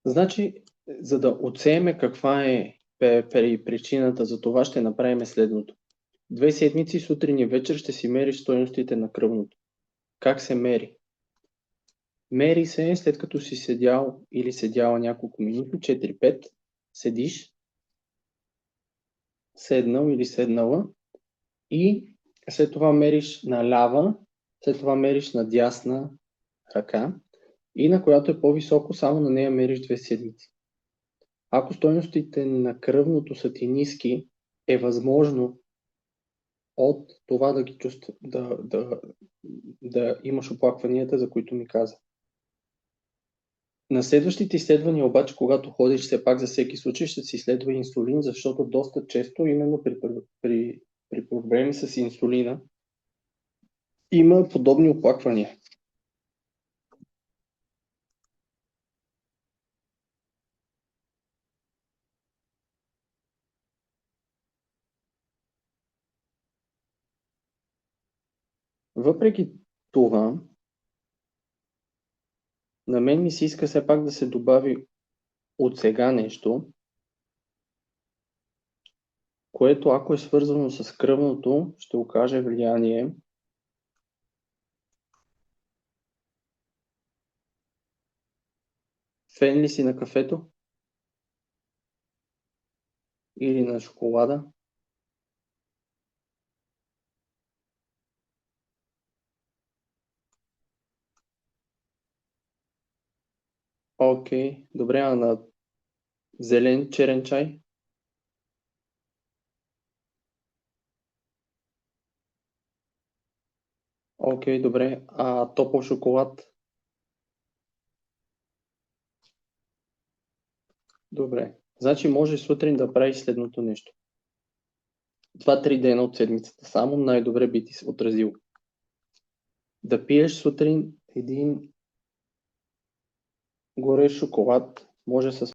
Значи, за да оценим каква е причината за това, ще направим следното. 2 седмици сутрин и вечер ще си мериш стойностите на кръвното. Как се мери? Мери се след като си седял или седяла няколко минути, 4-5, седиш, седнал или седнала и след това мериш на лява, след това мериш на дясна ръка и на която е по-високо, само на нея мериш 2 седмици. Ако стойностите на кръвното са ти ниски, е възможно от това да ги чувства, да имаш оплакванията, за които ми каза. На следващите изследвания обаче, когато ходиш, все пак за всеки случай ще си изследва инсулин, защото доста често, именно при проблеми с инсулина, има подобни оплаквания. Въпреки това, на мен ми се иска все пак да се добави от сега нещо, което ако е свързано с кръвното, ще окаже влияние. Фен ли си на кафето? Или на шоколада? Окей, добре, а на зелен черен чай? Окей, добре, а топъл шоколад? Добре, значи може сутрин да правиш следното нещо. 2-3 дена от седмицата само най-добре би ти се отразил. Да пиеш сутрин един горещ шоколад, може с